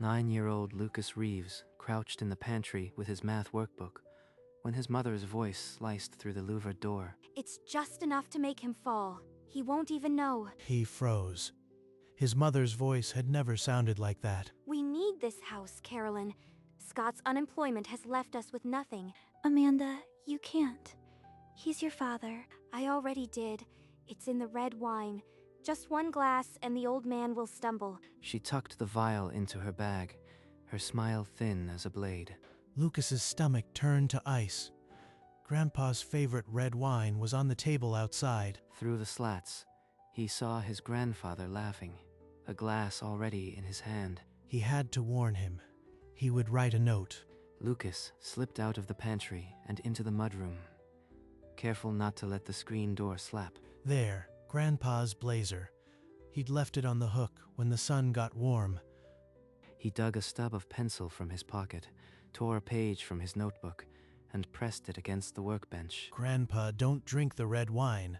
9-year-old Lucas Reeves crouched in the pantry with his math workbook when his mother's voice sliced through the louvered door. It's just enough to make him fall. He won't even know. He froze. His mother's voice had never sounded like that. We need this house, Carolyn. Scott's unemployment has left us with nothing. Amanda, you can't. He's your father. I already did. It's in the red wine. Just one glass and the old man will stumble. She tucked the vial into her bag, her smile thin as a blade. Lucas's stomach turned to ice. Grandpa's favorite red wine was on the table outside. Through the slats, he saw his grandfather laughing, a glass already in his hand. He had to warn him. He would write a note. Lucas slipped out of the pantry and into the mudroom, careful not to let the screen door slap. There, Grandpa's blazer. He'd left it on the hook when the sun got warm. He dug a stub of pencil from his pocket, tore a page from his notebook, and pressed it against the workbench. Grandpa, don't drink the red wine.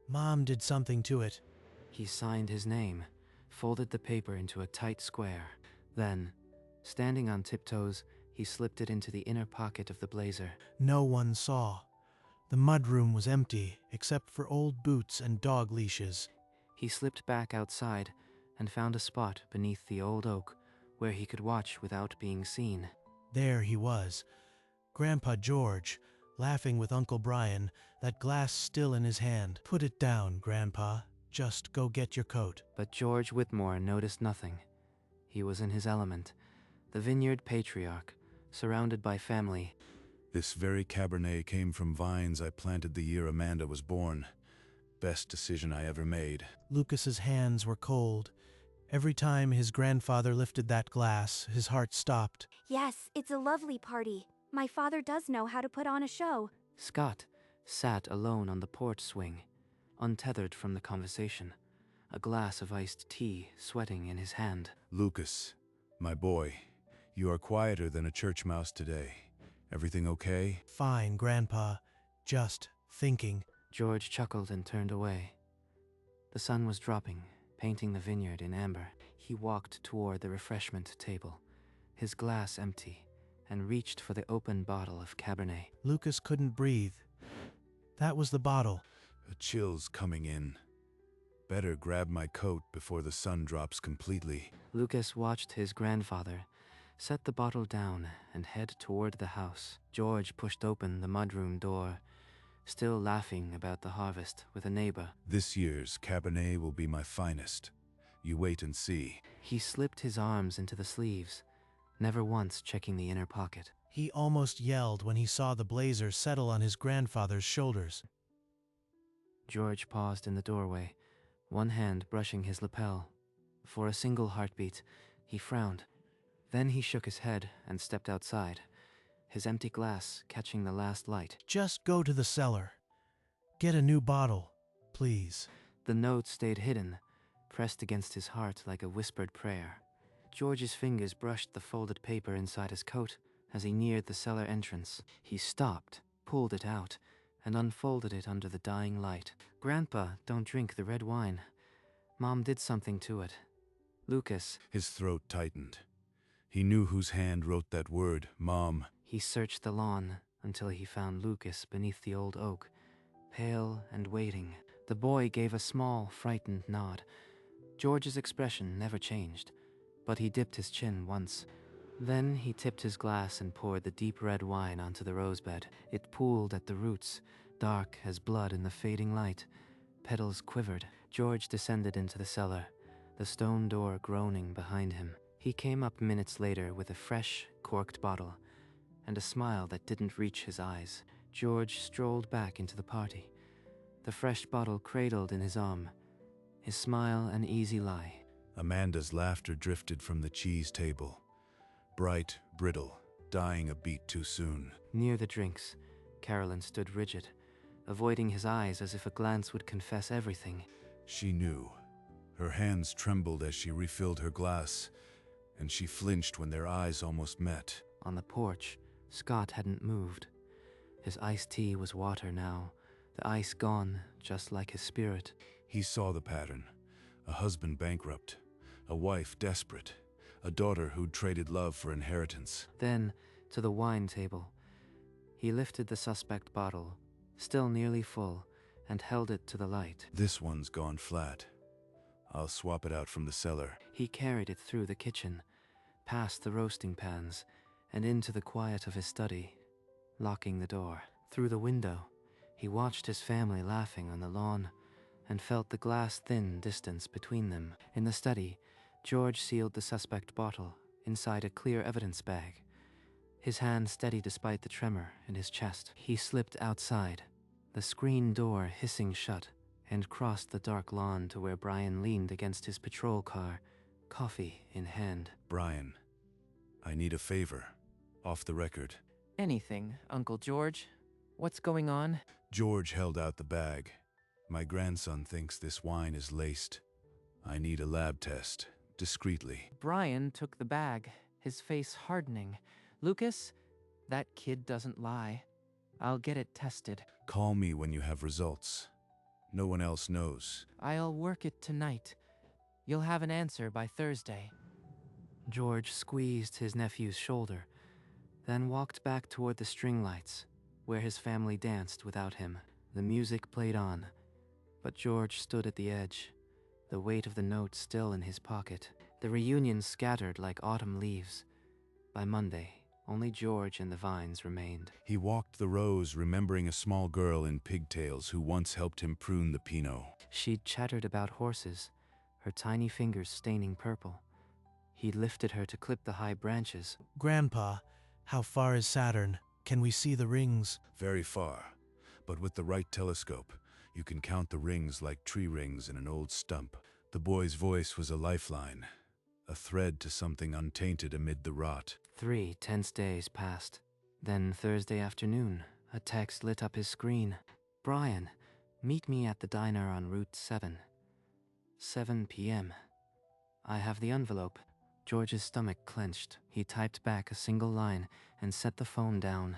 Mom did something to it. He signed his name, folded the paper into a tight square. Then, standing on tiptoes, he slipped it into the inner pocket of the blazer. No one saw. The mudroom was empty, except for old boots and dog leashes. He slipped back outside and found a spot beneath the old oak where he could watch without being seen. There he was, Grandpa George, laughing with Uncle Brian, that glass still in his hand. Put it down, Grandpa. Just go get your coat. But George Whitmore noticed nothing. He was in his element, the vineyard patriarch, surrounded by family. This very Cabernet came from vines I planted the year Amanda was born. Best decision I ever made. Lucas's hands were cold. Every time his grandfather lifted that glass, his heart stopped. Yes, it's a lovely party. My father does know how to put on a show. Scott sat alone on the porch swing, untethered from the conversation, a glass of iced tea sweating in his hand. Lucas, my boy, you are quieter than a church mouse today. Everything okay? Fine, Grandpa. Just thinking. George chuckled and turned away. The sun was dropping, painting the vineyard in amber. He walked toward the refreshment table, his glass empty, and reached for the open bottle of Cabernet. Lucas couldn't breathe. That was the bottle. A chill's coming in. Better grab my coat before the sun drops completely. Lucas watched his grandfather set the bottle down and head toward the house. George pushed open the mudroom door, still laughing about the harvest with a neighbor. This year's Cabernet will be my finest. You wait and see. He slipped his arms into the sleeves, never once checking the inner pocket. He almost yelled when he saw the blazer settle on his grandfather's shoulders. George paused in the doorway, one hand brushing his lapel. For a single heartbeat, he frowned. Then he shook his head and stepped outside, his empty glass catching the last light. Just go to the cellar. Get a new bottle, please. The note stayed hidden, pressed against his heart like a whispered prayer. George's fingers brushed the folded paper inside his coat as he neared the cellar entrance. He stopped, pulled it out, and unfolded it under the dying light. Grandpa, don't drink the red wine. Mom did something to it. Lucas. His throat tightened. He knew whose hand wrote that word, Mom. He searched the lawn until he found Lucas beneath the old oak, pale and waiting. The boy gave a small, frightened nod. George's expression never changed, but he dipped his chin once. Then he tipped his glass and poured the deep red wine onto the rosebed. It pooled at the roots, dark as blood in the fading light. Petals quivered. George descended into the cellar, the stone door groaning behind him. He came up minutes later with a fresh, corked bottle, and a smile that didn't reach his eyes. George strolled back into the party, the fresh bottle cradled in his arm, his smile an easy lie. Amanda's laughter drifted from the cheese table. Bright, brittle, dying a beat too soon. Near the drinks, Carolyn stood rigid, avoiding his eyes as if a glance would confess everything. She knew. Her hands trembled as she refilled her glass, and she flinched when their eyes almost met. On the porch, Scott hadn't moved. His iced tea was water now, the ice gone, just like his spirit. He saw the pattern. A husband bankrupt, a wife desperate, a daughter who'd traded love for inheritance. Then, to the wine table. He lifted the suspect bottle, still nearly full, and held it to the light. This one's gone flat. I'll swap it out from the cellar. He carried it through the kitchen, past the roasting pans, and into the quiet of his study, locking the door. Through the window, he watched his family laughing on the lawn and felt the glass-thin distance between them. In the study, George sealed the suspect bottle inside a clear evidence bag, his hand steady despite the tremor in his chest. He slipped outside, the screen door hissing shut, and crossed the dark lawn to where Brian leaned against his patrol car, coffee in hand. Brian, I need a favor. Off the record. Anything, Uncle George. What's going on? George held out the bag. My grandson thinks this wine is laced. I need a lab test, discreetly. Brian took the bag, his face hardening. Lucas, that kid doesn't lie. I'll get it tested. Call me when you have results. No one else knows. I'll work it tonight. You'll have an answer by Thursday. George squeezed his nephew's shoulder, then walked back toward the string lights, where his family danced without him. The music played on, but George stood at the edge, the weight of the notes still in his pocket. The reunion scattered like autumn leaves. By Monday, only George and the vines remained. He walked the rows, remembering a small girl in pigtails who once helped him prune the Pinot. She'd chattered about horses, her tiny fingers staining purple. He'd lifted her to clip the high branches. Grandpa, how far is Saturn? Can we see the rings? Very far, but with the right telescope, you can count the rings like tree rings in an old stump. The boy's voice was a lifeline, a thread to something untainted amid the rot. 3 tense days passed. Then Thursday afternoon, a text lit up his screen. Brian, meet me at the diner on Route 7. 7 p.m. I have the envelope. George's stomach clenched. He typed back a single line and set the phone down.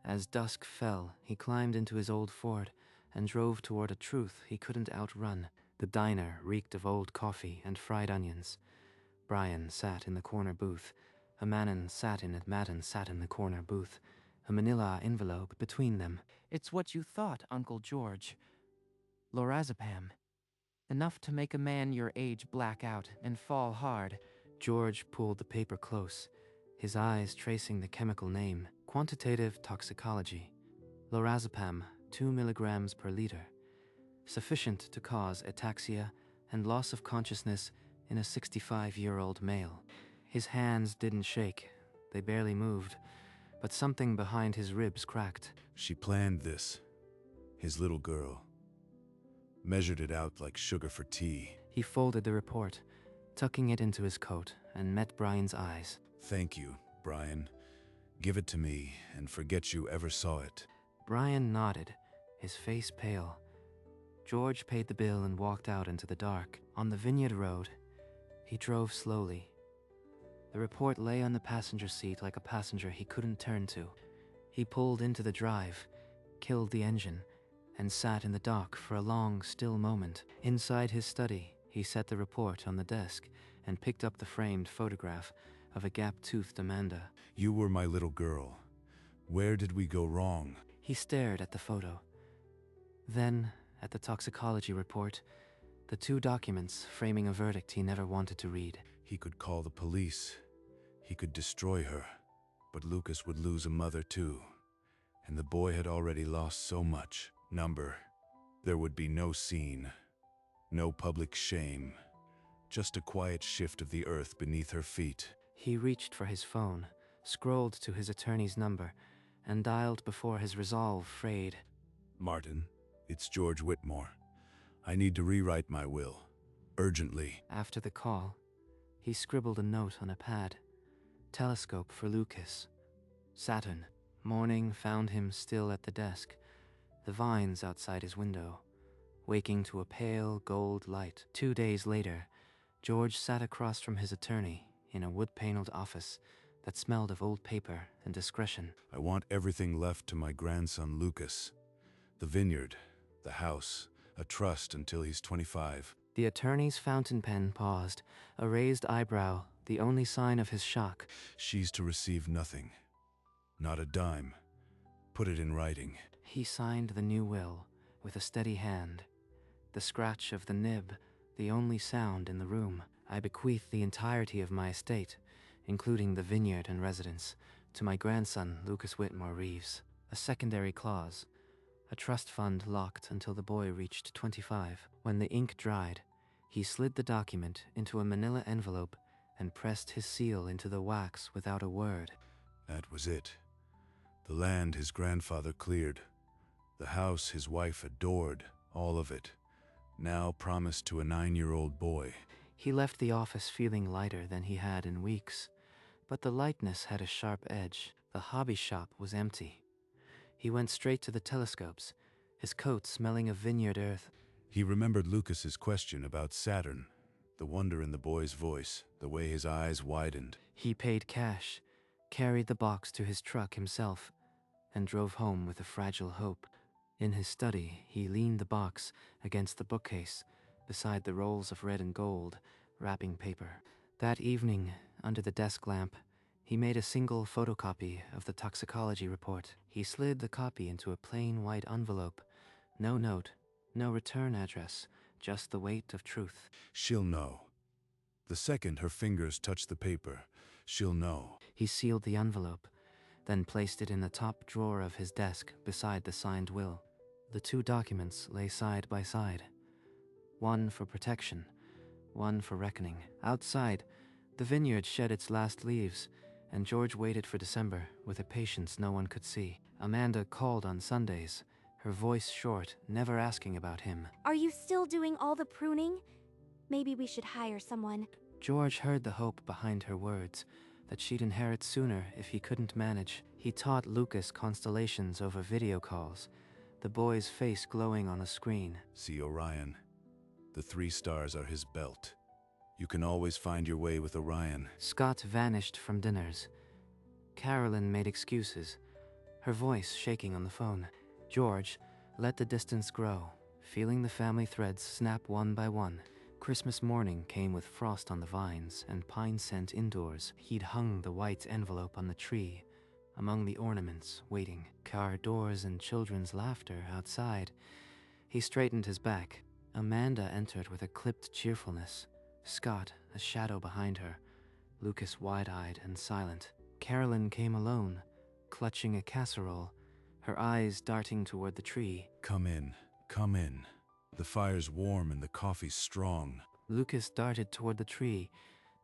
As dusk fell, he climbed into his old Ford and drove toward a truth he couldn't outrun. The diner reeked of old coffee and fried onions. Brian sat in the corner booth. Madden sat in the corner booth, a manila envelope between them. It's what you thought, Uncle George. Lorazepam. Enough to make a man your age black out and fall hard. George pulled the paper close, his eyes tracing the chemical name. Quantitative toxicology. Lorazepam, 2 milligrams per liter. Sufficient to cause ataxia and loss of consciousness in a 65-year-old male. His hands didn't shake. They barely moved, but something behind his ribs cracked. She planned this. His little girl. Measured it out like sugar for tea. He folded the report, tucking it into his coat, and met Brian's eyes. Thank you, Brian. Give it to me and forget you ever saw it. Brian nodded, his face pale. George paid the bill and walked out into the dark. On the Vineyard Road, he drove slowly. The report lay on the passenger seat like a passenger he couldn't turn to. He pulled into the drive, killed the engine, and sat in the dock for a long, still moment. Inside his study, he set the report on the desk and picked up the framed photograph of a gap-toothed Amanda. You were my little girl. Where did we go wrong? He stared at the photo. Then, at the toxicology report, the 2 documents framing a verdict he never wanted to read. He could call the police. He could destroy her. But Lucas would lose a mother too. And the boy had already lost so much. Number. There would be no scene. No public shame. Just a quiet shift of the earth beneath her feet. He reached for his phone, scrolled to his attorney's number, and dialed before his resolve frayed. Martin, it's George Whitmore. I need to rewrite my will. Urgently. After the call, he scribbled a note on a pad. Telescope for Lucas. Saturn. Morning found him still at the desk, the vines outside his window, waking to a pale gold light. 2 days later, George sat across from his attorney in a wood-paneled office that smelled of old paper and discretion. I want everything left to my grandson Lucas. The vineyard, the house, a trust until he's 25. The attorney's fountain pen paused, a raised eyebrow, the only sign of his shock. She's to receive nothing. Not a dime. Put it in writing. He signed the new will with a steady hand. The scratch of the nib, the only sound in the room. I bequeath the entirety of my estate, including the vineyard and residence, to my grandson, Lucas Whitmore Reeves. A secondary clause. A trust fund locked until the boy reached 25. When the ink dried, he slid the document into a manila envelope and pressed his seal into the wax without a word. That was it. The land his grandfather cleared. The house his wife adored, all of it. Now promised to a 9-year-old boy. He left the office feeling lighter than he had in weeks, but the lightness had a sharp edge. The hobby shop was empty. He went straight to the telescopes, his coat smelling of vineyard earth. He remembered Lucas's question about Saturn, the wonder in the boy's voice, the way his eyes widened. He paid cash, carried the box to his truck himself, and drove home with a fragile hope. In his study, he leaned the box against the bookcase, beside the rolls of red and gold wrapping paper. That evening, under the desk lamp, he made a single photocopy of the toxicology report. He slid the copy into a plain white envelope. No note, no return address, just the weight of truth. She'll know. The second her fingers touch the paper, she'll know. He sealed the envelope, then placed it in the top drawer of his desk beside the signed will. The two documents lay side by side. One for protection, one for reckoning. Outside, the vineyard shed its last leaves, and George waited for December with a patience no one could see. Amanda called on Sundays, her voice short, never asking about him. Are you still doing all the pruning? Maybe we should hire someone. George heard the hope behind her words, that she'd inherit sooner if he couldn't manage. He taught Lucas constellations over video calls, the boy's face glowing on a screen. See Orion? The 3 stars are his belt. You can always find your way with Orion. Scott vanished from dinners. Carolyn made excuses, her voice shaking on the phone. George let the distance grow, feeling the family threads snap one by one. Christmas morning came with frost on the vines and pine scent indoors. He'd hung the white envelope on the tree, among the ornaments, waiting. Car doors and children's laughter outside. He straightened his back. Amanda entered with a clipped cheerfulness. Scott, a shadow behind her. Lucas wide-eyed and silent. Carolyn came alone, clutching a casserole, her eyes darting toward the tree. Come in, come in. The fire's warm and the coffee's strong. Lucas darted toward the tree,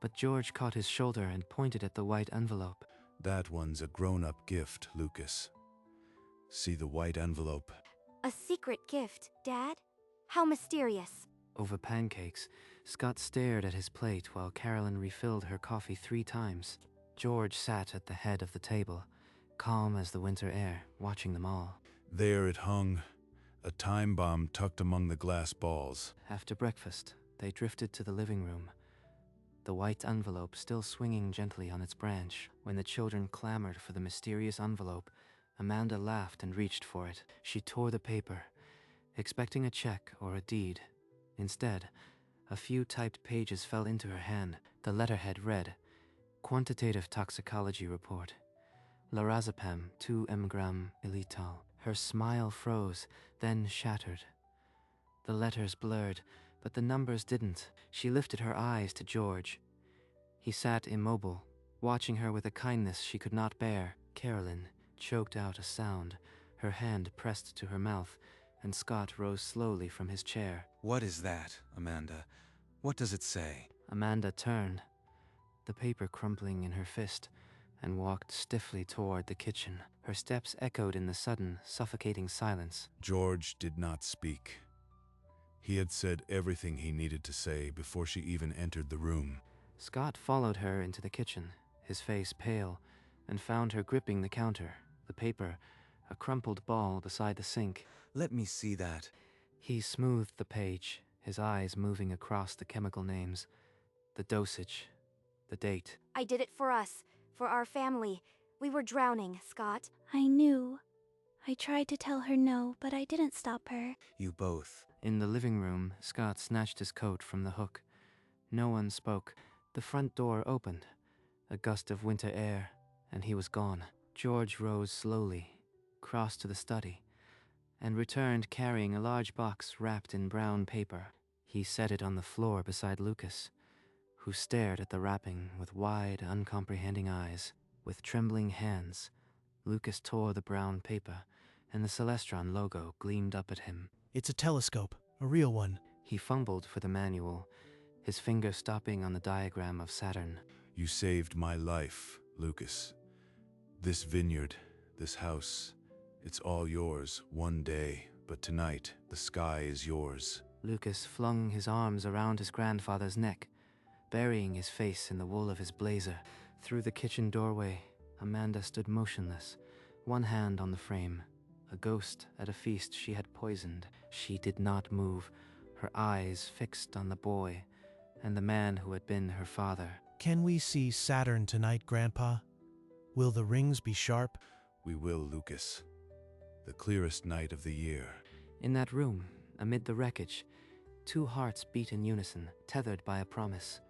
but George caught his shoulder and pointed at the white envelope. That one's a grown-up gift, Lucas. See the white envelope? A secret gift, Dad? How mysterious. Over pancakes, Scott stared at his plate while Carolyn refilled her coffee 3 times. George sat at the head of the table, calm as the winter air, watching them all. There it hung, a time bomb tucked among the glass balls. After breakfast, they drifted to the living room, the white envelope still swinging gently on its branch. When the children clamored for the mysterious envelope, Amanda laughed and reached for it. She tore the paper, expecting a check or a deed. Instead, a few typed pages fell into her hand. The letterhead read, Quantitative Toxicology Report. Lorazepam 2 mg iletal. Her smile froze, then shattered. The letters blurred, but the numbers didn't. She lifted her eyes to George. He sat immobile, watching her with a kindness she could not bear. Carolyn choked out a sound, her hand pressed to her mouth, and Scott rose slowly from his chair. What is that, Amanda? What does it say? Amanda turned, the paper crumpling in her fist, and walked stiffly toward the kitchen. Her steps echoed in the sudden, suffocating silence. George did not speak. He had said everything he needed to say before she even entered the room. Scott followed her into the kitchen, his face pale, and found her gripping the counter, the paper, a crumpled ball beside the sink. Let me see that. He smoothed the page, his eyes moving across the chemical names, the dosage, the date. I did it for us, for our family. We were drowning, Scott. I knew. I tried to tell her no, but I didn't stop her. You both. In the living room, Scott snatched his coat from the hook. No one spoke. The front door opened. A gust of winter air, and he was gone. George rose slowly, crossed to the study, and returned carrying a large box wrapped in brown paper. He set it on the floor beside Lucas, who stared at the wrapping with wide, uncomprehending eyes. With trembling hands, Lucas tore the brown paper, and the Celestron logo gleamed up at him. It's a telescope, a real one. He fumbled for the manual, his finger stopping on the diagram of Saturn. You saved my life, Lucas. This vineyard, this house, it's all yours one day, but tonight the sky is yours. Lucas flung his arms around his grandfather's neck, burying his face in the wool of his blazer. Through the kitchen doorway, Amanda stood motionless, one hand on the frame, a ghost at a feast she had poisoned. She did not move, her eyes fixed on the boy and the man who had been her father. Can we see Saturn tonight, Grandpa? Will the rings be sharp? We will, Lucas. The clearest night of the year. In that room, amid the wreckage, two hearts beat in unison, tethered by a promise.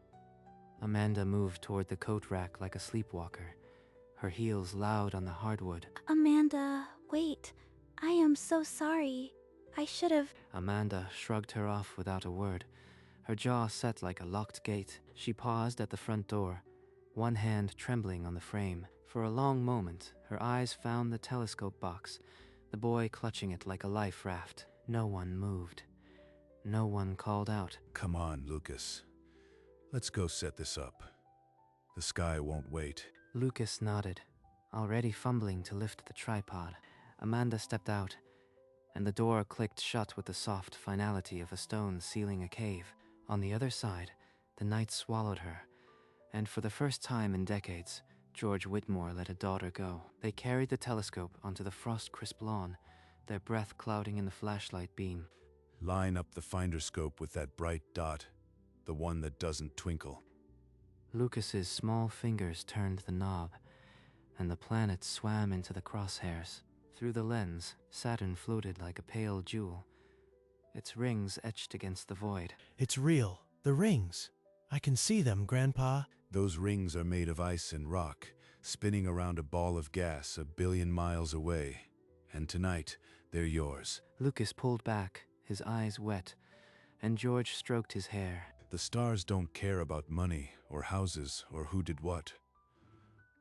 Amanda moved toward the coat rack like a sleepwalker, her heels loud on the hardwood. Amanda, wait. I am so sorry. I should have. Amanda shrugged her off without a word, her jaw set like a locked gate. She paused at the front door, one hand trembling on the frame. For a long moment, her eyes found the telescope box, the boy clutching it like a life raft. No one moved. No one called out. Come on, Lucas. Let's go set this up. The sky won't wait. Lucas nodded, already fumbling to lift the tripod. Amanda stepped out, and the door clicked shut with the soft finality of a stone sealing a cave. On the other side, the night swallowed her, and for the first time in decades, George Whitmore let a daughter go. They carried the telescope onto the frost-crisp lawn, their breath clouding in the flashlight beam. Line up the finder scope with that bright dot, the one that doesn't twinkle. Lucas's small fingers turned the knob, and the planet swam into the crosshairs. Through the lens, Saturn floated like a pale jewel, its rings etched against the void. It's real. The rings. I can see them, Grandpa. Those rings are made of ice and rock, spinning around a ball of gas 1 billion miles away. And tonight, they're yours. Lucas pulled back, his eyes wet, and George stroked his hair. The stars don't care about money or houses or who did what.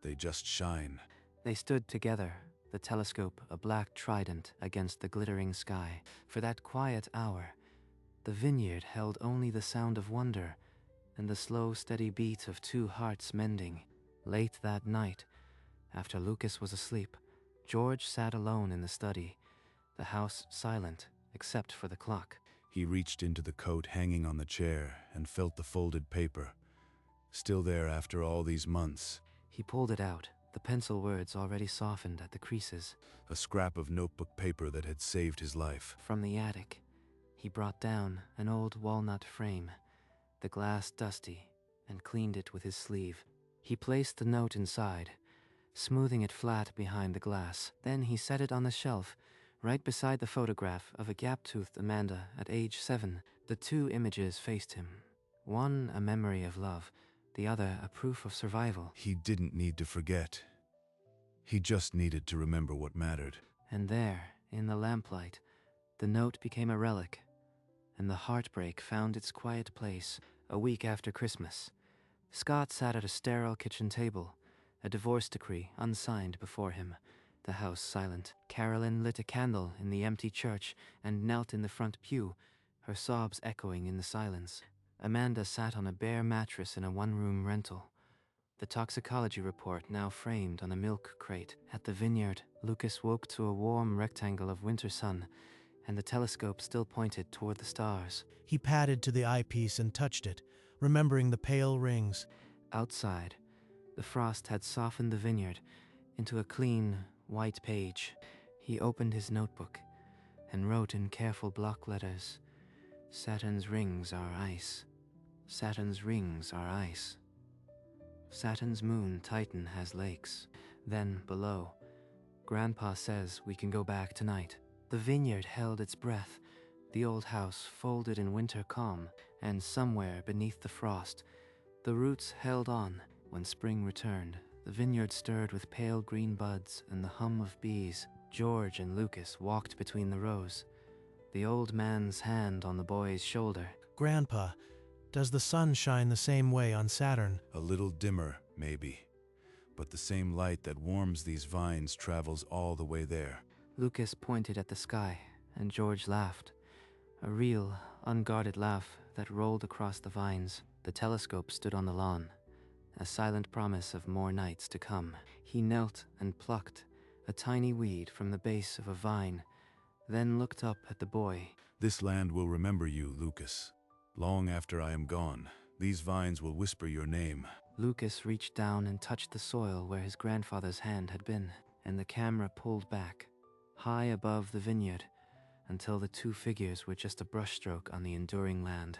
They just shine. They stood together, the telescope a black trident against the glittering sky. For that quiet hour, the vineyard held only the sound of wonder and the slow, steady beat of two hearts mending. Late that night, after Lucas was asleep, George sat alone in the study, the house silent except for the clock. He reached into the coat hanging on the chair and felt the folded paper. Still there after all these months. He pulled it out, the pencil words already softened at the creases. A scrap of notebook paper that had saved his life. From the attic, he brought down an old walnut frame, the glass dusty, and cleaned it with his sleeve. He placed the note inside, smoothing it flat behind the glass. Then he set it on the shelf, right beside the photograph of a gap-toothed Amanda at age 7. The two images faced him, one a memory of love, the other a proof of survival. He didn't need to forget. He just needed to remember what mattered. And there, in the lamplight, the note became a relic, and the heartbreak found its quiet place. A week after Christmas, Scott sat at a sterile kitchen table, a divorce decree unsigned before him, the house silent. Carolyn lit a candle in the empty church and knelt in the front pew, her sobs echoing in the silence. Amanda sat on a bare mattress in a one-room rental, the toxicology report now framed on a milk crate. At the vineyard, Lucas woke to a warm rectangle of winter sun, and the telescope still pointed toward the stars. He padded to the eyepiece and touched it, remembering the pale rings. Outside, the frost had softened the vineyard into a clean, white page. He opened his notebook and wrote in careful block letters, "Saturn's rings are ice. Saturn's rings are ice. Saturn's moon Titan has lakes." Then, below, Grandpa says we can go back tonight. The vineyard held its breath, the old house folded in winter calm, and somewhere beneath the frost, the roots held on. When spring returned, the vineyard stirred with pale green buds and the hum of bees. George and Lucas walked between the rows, the old man's hand on the boy's shoulder. Grandpa, does the sun shine the same way on Saturn? A little dimmer, maybe. But the same light that warms these vines travels all the way there. Lucas pointed at the sky, and George laughed. A real, unguarded laugh that rolled across the vines. The telescope stood on the lawn, a silent promise of more nights to come. He knelt and plucked a tiny weed from the base of a vine, then looked up at the boy. This land will remember you, Lucas. Long after I am gone, these vines will whisper your name. Lucas reached down and touched the soil where his grandfather's hand had been, and the camera pulled back, high above the vineyard, until the two figures were just a brushstroke on the enduring land.